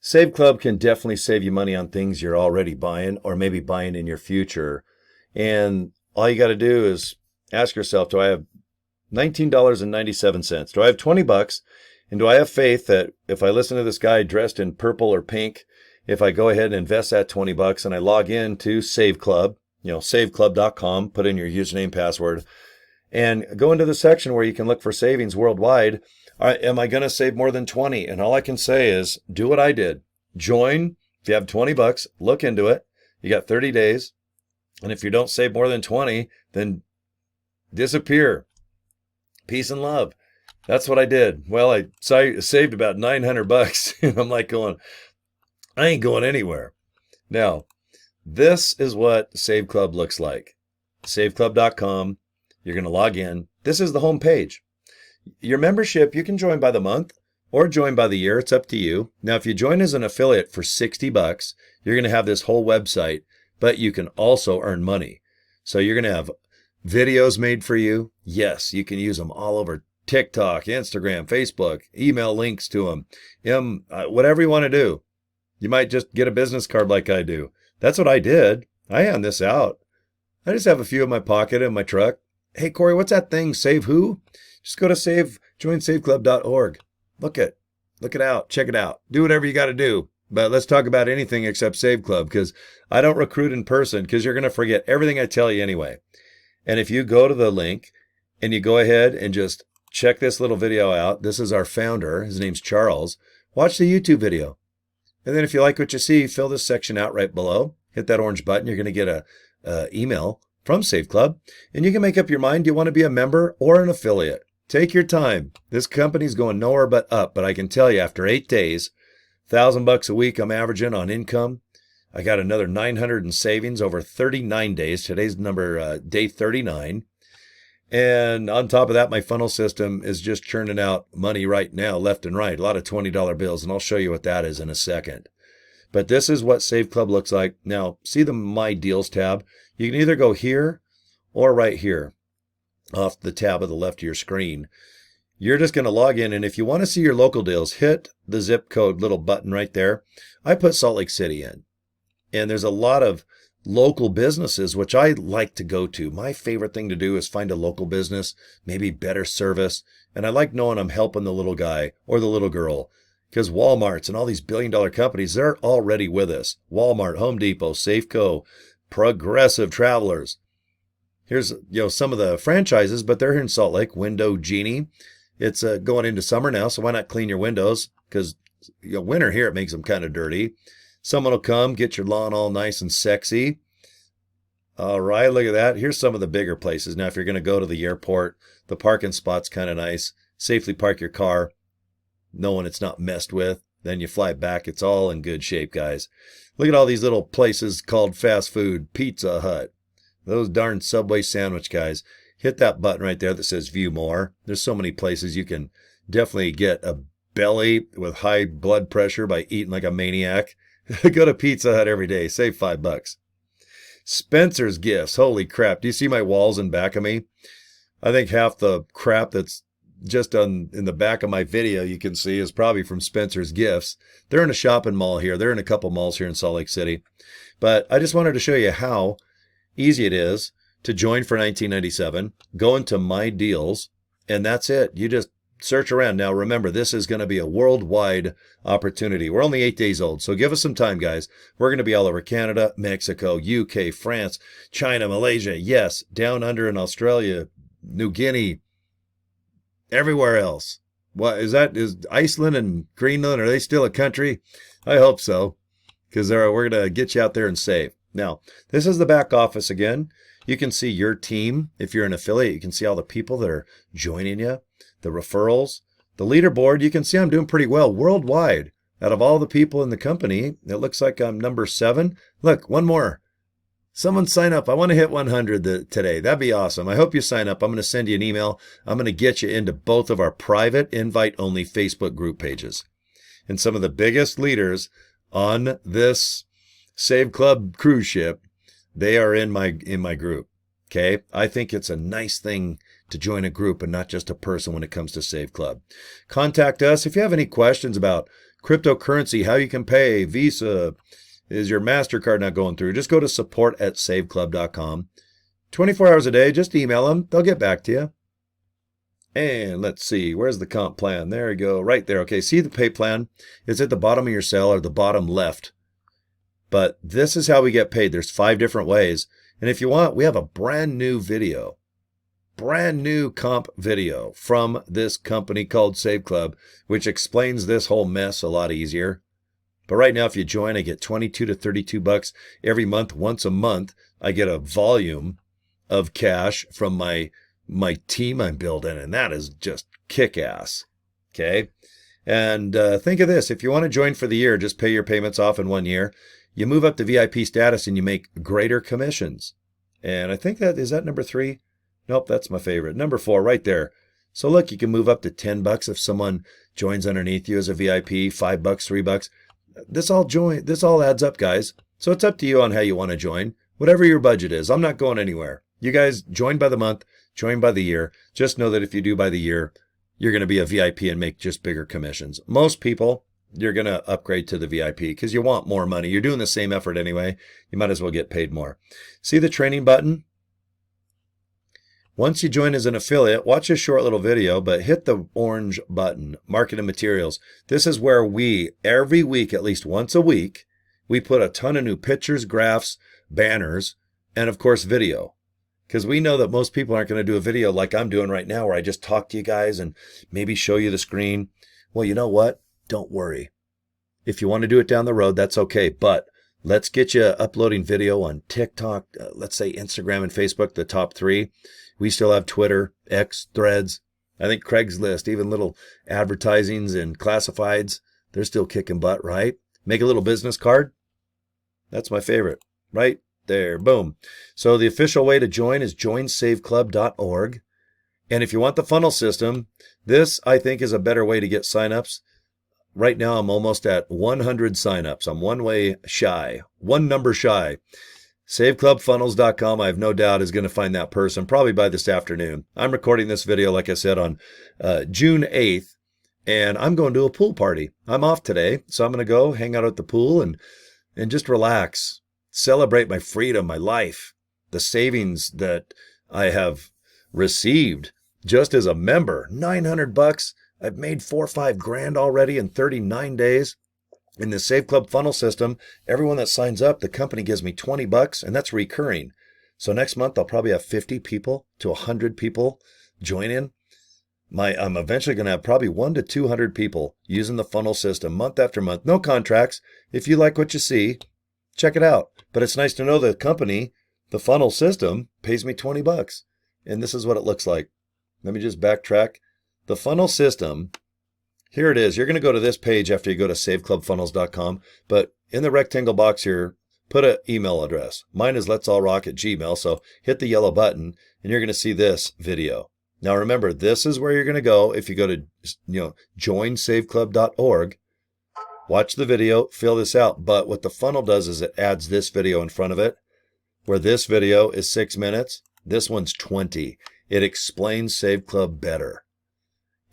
Save Club can definitely save you money on things you're already buying or maybe buying in your future. And all you got to do is ask yourself, do I have $19.97? Do I have 20 bucks? And do I have faith that if I listen to this guy dressed in purple or pink, if I go ahead and invest that 20 bucks and I log in to Save Club, saveclub.com, put in your username, password, and go into the section where you can look for savings worldwide. All right, am I going to save more than 20? And all I can say is do what I did. Join. If you have 20 bucks, look into it. You got 30 days. And if you don't save more than 20, then disappear. Peace and love. That's what I did. Well, I saved about 900 bucks. And I'm like going, I ain't going anywhere. Now, this is what Save Club looks like. Saveclub.com. You're going to log in. This is the home page. Your membership, you can join by the month or join by the year. It's up to you. Now, if you join as an affiliate for 60 bucks, you're going to have this whole website, but you can also earn money. So you're going to have videos made for you. Yes, you can use them all over TikTok, Instagram, Facebook, email links to them, whatever you want to do. You might just get a business card like I do. That's what I did. I hand this out. I just have a few in my pocket in my truck. Hey, Cory, what's that thing? Save who? Just go to joinsaveclub.org. Look it out. Check it out. Do whatever you got to do. But let's talk about anything except Save Club, because I don't recruit in person, because you're going to forget everything I tell you anyway. And if you go to the link and you go ahead and just check this little video out, this is our founder. His name's Charles. Watch the YouTube video. And then if you like what you see, fill this section out right below. Hit that orange button. You're going to get a email from Save Club, and you can make up your mind. Do you want to be a member or an affiliate? Take your time. This company's going nowhere but up, but I can tell you after 8 days, $1,000 a week I'm averaging on income. I got another 900 in savings over 39 days. Today's day 39. And on top of that, my funnel system is just churning out money right now, left and right. A lot of $20 bills, and I'll show you what that is in a second. But this is what Save Club looks like. Now, see the My Deals tab? You can either go here or right here off the tab of the left of your screen. You're just going to log in, and if you want to see your local deals, hit the zip code little button right there. I put Salt Lake City in, and there's a lot of local businesses, which I like to go to. My favorite thing to do is find a local business, maybe better service, and I like knowing I'm helping the little guy or the little girl. Because Walmart's and all these billion-dollar companies, they're already with us. Walmart, Home Depot, Safeco, Progressive Travelers. Here's some of the franchises, but they're here in Salt Lake. Window Genie. It's going into summer now, so why not clean your windows? Because winter here, it makes them kind of dirty. Someone will come, get your lawn all nice and sexy. All right, look at that. Here's some of the bigger places. Now, if you're going to go to the airport, the parking spot's kind of nice. Safely park your car, knowing it's not messed with. Then you fly back. It's all in good shape, guys. Look at all these little places called fast food. Pizza Hut. Those darn Subway sandwich guys. Hit that button right there that says View More. There's so many places you can definitely get a belly with high blood pressure by eating like a maniac. Go to Pizza Hut every day. Save $5. Spencer's Gifts. Holy crap. Do you see my walls in back of me? I think half the crap that's just in the back of my video you can see is probably from Spencer's Gifts. They're in a shopping mall here. They're in a couple malls here in Salt Lake City. But I just wanted to show you how easy it is to join for $19.97. Go into My Deals, and that's it. You just search around. Now, remember, this is going to be a worldwide opportunity. We're only 8 days old, so give us some time, guys. We're going to be all over Canada, Mexico, UK, France, China, Malaysia, yes, down under in Australia, New Guinea, everywhere else. What is that? Is Iceland and Greenland, are they still a country? I hope so, because we're going to get you out there and save. Now, this is the back office again. You can see your team. If you're an affiliate, you can see all the people that are joining you, the referrals, the leaderboard. You can see I'm doing pretty well worldwide. Out of all the people in the company, it looks like I'm number 7. Look, one more. Someone sign up. I want to hit 100 today. That'd be awesome. I hope you sign up. I'm going to send you an email. I'm going to get you into both of our private invite-only Facebook group pages. And some of the biggest leaders on this Save Club cruise ship, they are in my group. Okay? I think it's a nice thing to join a group and not just a person when it comes to Save Club. Contact us if you have any questions about cryptocurrency, how you can pay, Visa, is your MasterCard not going through? Just go to support@saveclub.com. 24 hours a day, just email them. They'll get back to you. And let's see, where's the comp plan? There you go, right there. Okay, see the pay plan? It's at the bottom of your cell or the bottom left. But this is how we get paid. There's 5 different ways. And if you want, we have a brand new video, brand new comp video from this company called Save Club, which explains this whole mess a lot easier. But right now, if you join, I get 22 to 32 bucks every month. Once a month, I get a volume of cash from my team I'm building, and that is just kick-ass. Okay? And think of this. If you want to join for the year, just pay your payments off in 1 year. You move up to VIP status and you make greater commissions. And I think is that number 3? Nope, that's my favorite. Number 4, right there. So look, you can move up to 10 bucks if someone joins underneath you as a VIP, 5 bucks, 3 bucks. This all adds up, guys. So it's up to you on how you want to join. Whatever your budget is. I'm not going anywhere. You guys join by the month, join by the year. Just know that if you do by the year, you're going to be a VIP and make just bigger commissions. Most people, you're going to upgrade to the VIP because you want more money. You're doing the same effort anyway. You might as well get paid more. See the training button? Once you join as an affiliate, watch a short little video, but hit the orange button, marketing materials. This is where we, every week, at least once a week, we put a ton of new pictures, graphs, banners, and of course, video. Because we know that most people aren't going to do a video like I'm doing right now, where I just talk to you guys and maybe show you the screen. Well, you know what? Don't worry. If you want to do it down the road, that's okay. But let's get you uploading video on TikTok, let's say Instagram and Facebook, the top 3. We still have Twitter, X, Threads. I think Craigslist, even little advertisings and classifieds, they're still kicking butt, right? Make a little business card. That's my favorite, right? There, boom. So the official way to join is joinsaveclub.org. And if you want the funnel system, this, I think, is a better way to get signups. Right now, I'm almost at 100 signups. I'm one number shy. SaveClubFunnels.com, I have no doubt, is going to find that person probably by this afternoon. I'm recording this video, like I said, on June 8th, and I'm going to a pool party. I'm off today, so I'm going to go hang out at the pool and just relax. Celebrate my freedom, my life, the savings that I have received just as a member. 900 bucks. I've made 4 or 5 grand already in 39 days. In the Save Club funnel system, everyone that signs up, the company gives me 20 bucks, and that's recurring. So next month, I'll probably have 50 people to 100 people join in. I'm eventually going to have probably 100 to 200 people using the funnel system month after month. No contracts. If you like what you see, check it out. But it's nice to know the company, the funnel system, pays me 20 bucks. And this is what it looks like. Let me just backtrack. The funnel system, here it is. You're going to go to this page after you go to saveclubfunnels.com. But in the rectangle box here, put an email address. Mine is letsallrock@gmail. So hit the yellow button and you're going to see this video. Now remember, this is where you're going to go if you go to joinsaveclub.org. Watch the video, fill this out. But what the funnel does is it adds this video in front of it, where this video is 6 minutes. This one's 20. It explains Save Club better.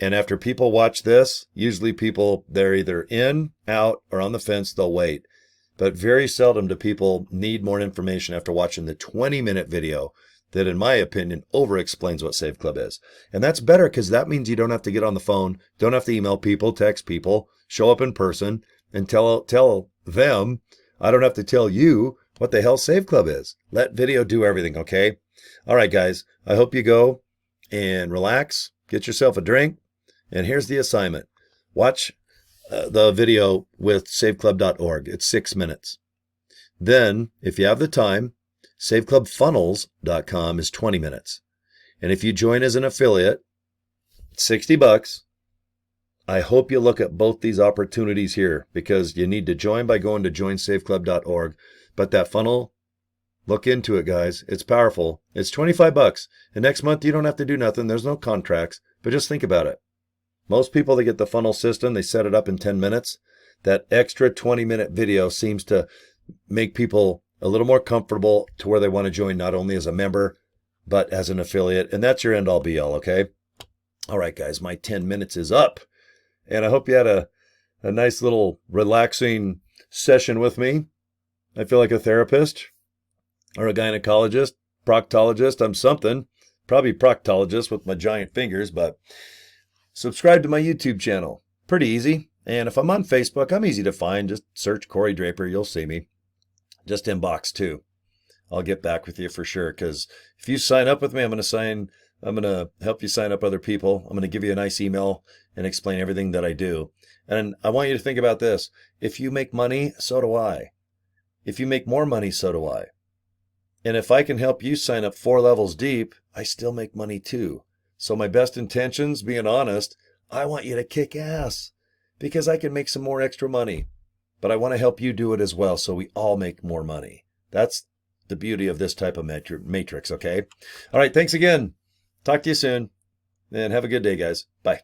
And after people watch this, usually people, they're either in, out, or on the fence, they'll wait. But very seldom do people need more information after watching the 20-minute video that, in my opinion, over-explains what Save Club is. And that's better because that means you don't have to get on the phone, don't have to email people, text people, show up in person, and tell them, I don't have to tell you what the hell Save Club is. Let video do everything, okay? All right, guys, I hope you go and relax, get yourself a drink, and here's the assignment. Watch the video with saveclub.org. It's 6 minutes. Then, if you have the time, saveclubfunnels.com is 20 minutes. And if you join as an affiliate, 60 bucks. I hope you look at both these opportunities here because you need to join by going to joinsaveclub.org. But that funnel, look into it, guys. It's powerful. It's 25 bucks. And next month, you don't have to do nothing. There's no contracts. But just think about it. Most people that get the funnel system, they set it up in 10 minutes. That extra 20-minute video seems to make people a little more comfortable to where they want to join not only as a member, but as an affiliate. And that's your end all be all, okay? All right, guys, my 10 minutes is up. And I hope you had a nice little relaxing session with me. I feel like a therapist or a gynecologist, proctologist. I'm something. Probably proctologist with my giant fingers, but subscribe to my YouTube channel. Pretty easy. And if I'm on Facebook, I'm easy to find. Just search Cory Draper. You'll see me. Just inbox too. I'll get back with you for sure. Because if you sign up with me, I'm going to help you sign up other people. I'm going to give you a nice email and explain everything that I do. And I want you to think about this. If you make money, so do I. If you make more money, so do I. And if I can help you sign up 4 levels deep, I still make money too. So my best intentions, being honest, I want you to kick ass because I can make some more extra money. But I want to help you do it as well so we all make more money. That's the beauty of this type of matrix, okay? All right, thanks again. Talk to you soon. And have a good day, guys. Bye.